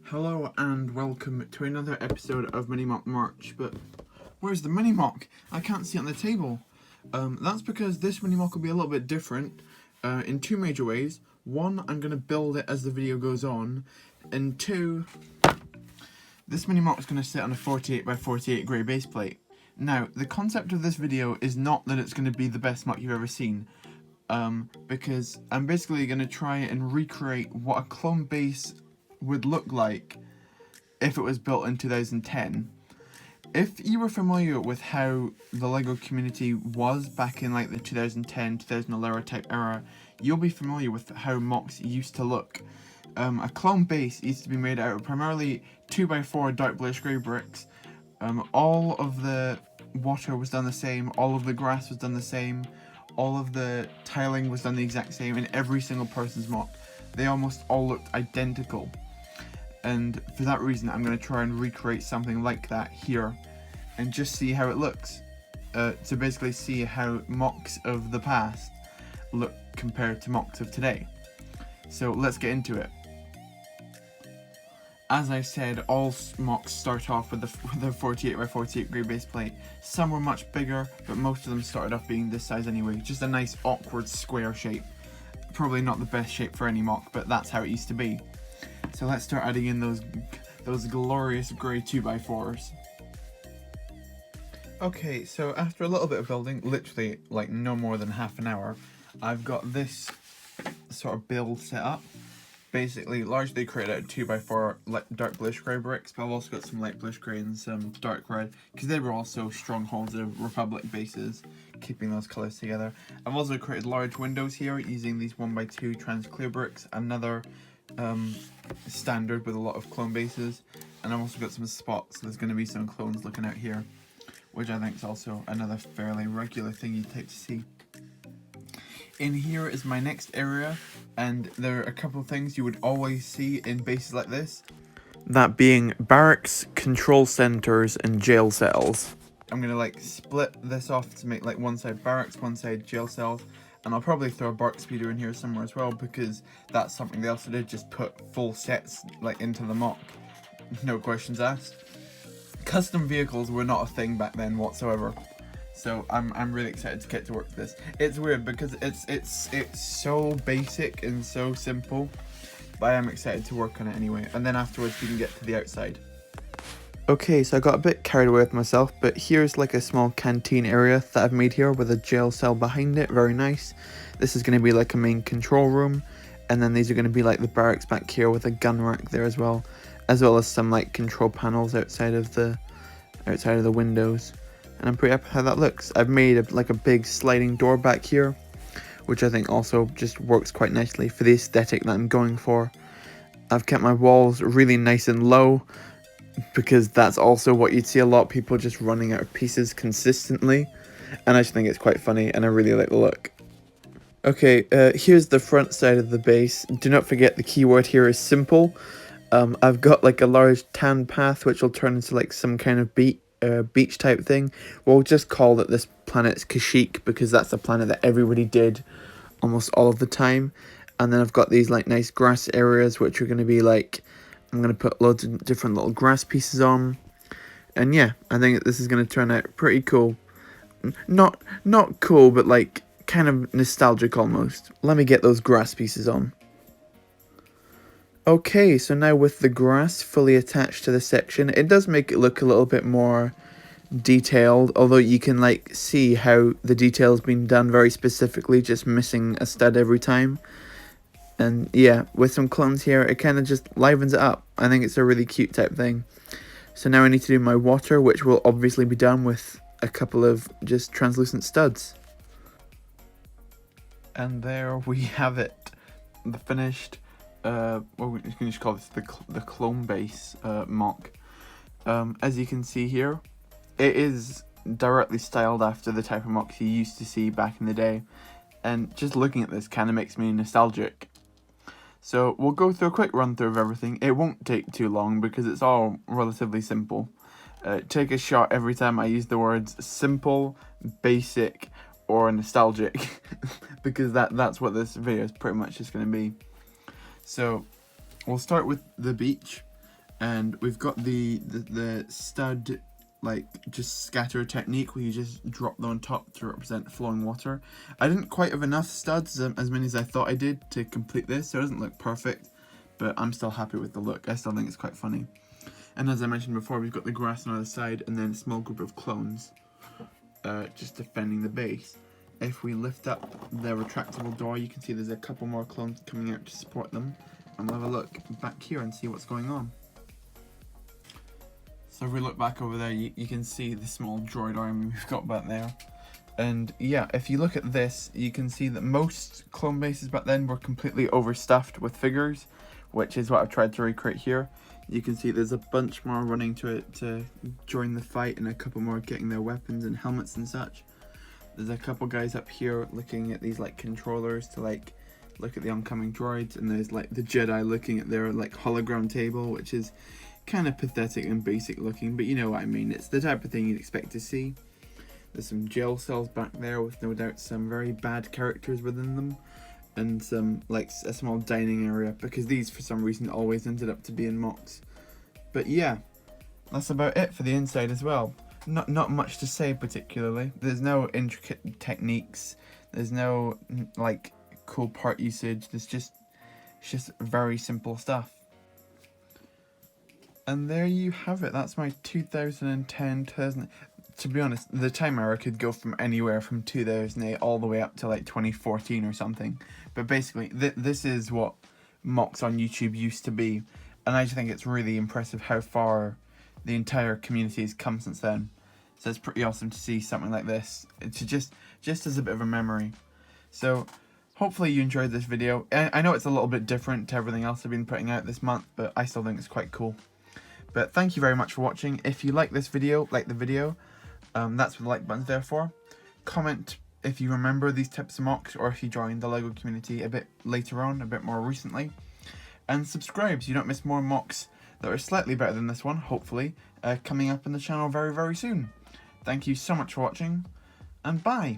Hello and welcome to another episode of Mini Mock March, but where's the Mini Mock? I can't see it on the table. That's because this Mini Mock will be a little bit different in two major ways. One, I'm going to build it as the video goes on, and two, this Mini Mock is going to sit on a 48x48 grey base plate. Now, the concept of this video is not that it's going to be the best mock you've ever seen, because I'm basically going to try and recreate what a clone base would look like if it was built in 2010. If you were familiar with how the LEGO community was back in like the 2010, 2011 type era, you'll be familiar with how Mocs used to look. A clone base used to be made out of primarily 2x4 dark bluish grey bricks. All of the water was done the same, all of the grass was done the same, all of the tiling was done the exact same in every single person's mock. They almost all looked identical. And for that reason, I'm going to try and recreate something like that here and just see how it looks. To basically see how mocks of the past look compared to mocks of today. So let's get into it. As I said, all mocks start off with the 48x48 grey base plate. Some were much bigger, but most of them started off being this size anyway. Just a nice awkward square shape. Probably not the best shape for any mock, but that's how it used to be. So let's start adding in those glorious grey 2x4s. Okay, so after a little bit of building, literally like no more than half an hour, I've got this sort of build set up. Basically, largely created out of 2x4 dark bluish grey bricks, but I've also got some light bluish grey and some dark red, because they were also strongholds of Republic bases, keeping those colours together. I've also created large windows here using these 1x2 trans clear bricks, another standard with a lot of clone bases, and I've also got some spots. There's going to be some clones looking out here, which I think is also another fairly regular thing you'd take to see. In here is my next area, and there are a couple of things you would always see in bases like this. That being barracks, control centers, and jail cells. I'm going to like split this off to make like one side barracks, one side jail cells. And I'll probably throw a bark speeder in here somewhere as well, because that's something they also did, just put full sets like into the mock. No questions asked. Custom vehicles were not a thing back then whatsoever. So I'm really excited to get to work with this. It's weird because it's so basic and so simple, but I am excited to work on it anyway. And then afterwards we can get to the outside. Okay, so I got a bit carried away with myself, but here's like a small canteen area that I've made here with a jail cell behind it. Very nice. This is going to be like a main control room, and then these are going to be like the barracks back here with a gun rack there as well as some like control panels outside of the windows. And I'm pretty happy how that looks. I've made like a big sliding door back here, which I think also just works quite nicely for the aesthetic that I'm going for. I've kept my walls really nice and low, because that's also what you'd see a lot of people just running out of pieces consistently, and I just think it's quite funny and I really like the look. Okay, here's the front side of the base. Do not forget the keyword here is simple. I've got like a large tan path which will turn into like some kind of beach type thing. We'll just call that this planet's Kashyyk, because that's the planet that everybody did almost all of the time. And then I've got these like nice grass areas which are going to be like, I'm going to put loads of different little grass pieces on. And yeah, I think this is going to turn out pretty cool. Not cool, but like kind of nostalgic almost. Let me get those grass pieces on. Okay, so now with the grass fully attached to the section, it does make it look a little bit more detailed, although you can like see how the detail's been done very specifically, just missing a stud every time. And yeah, with some clones here, it kind of just livens it up. I think it's a really cute type thing. So now I need to do my water, which will obviously be done with a couple of just translucent studs. And there we have it. The finished, well, we can just call this the clone base mock. As you can see here, it is directly styled after the type of mocks you used to see back in the day. And just looking at this kind of makes me nostalgic. So we'll go through a quick run through of everything. It won't take too long because it's all relatively simple. Take a shot every time I use the words simple, basic, or nostalgic, because that's what this video is pretty much just going to be. So we'll start with the beach. And we've got the stud, like, just scatter technique where you just drop them on top to represent flowing water. I didn't quite have enough studs, as many as I thought I did, to complete this, so it doesn't look perfect, but I'm still happy with the look. I still think it's quite funny. And as I mentioned before, we've got the grass on the other side, and then a small group of clones just defending the base. If we lift up the retractable door, you can see there's a couple more clones coming out to support them. And we'll have a look back here and see what's going on. So if we look back over there, you can see the small droid army we've got back there. And yeah, if you look at this, you can see that most clone bases back then were completely overstuffed with figures, which is what I've tried to recreate here. You can see there's a bunch more running to it to join the fight, and a couple more getting their weapons and helmets and such. There's a couple guys up here looking at these like controllers to like look at the oncoming droids, and there's like the Jedi looking at their like hologram table, which is kind of pathetic and basic looking, but you know what I mean. It's the type of thing you'd expect to see. There's some jail cells back there with no doubt some very bad characters within them, and some like a small dining area, because these for some reason always ended up to be in Mocs. But yeah, that's about it for the inside as well. Not much to say particularly. There's no intricate techniques. There's no like cool part usage. It's just very simple stuff. And there you have it. That's my 2010. To be honest, the time era could go from anywhere from 2008 all the way up to like 2014 or something. But basically, this is what Mocs on YouTube used to be. And I just think it's really impressive how far the entire community has come since then. So it's pretty awesome to see something like this. It's just as a bit of a memory. So hopefully you enjoyed this video. I know it's a little bit different to everything else I've been putting out this month, but I still think it's quite cool. But thank you very much for watching. If you like this video, like the video, that's what the like button's there for. Comment if you remember these types of Mocs, or if you joined the LEGO community a bit later on, a bit more recently. And subscribe so you don't miss more Mocs that are slightly better than this one, hopefully, coming up on the channel very, very soon. Thank you so much for watching, and bye!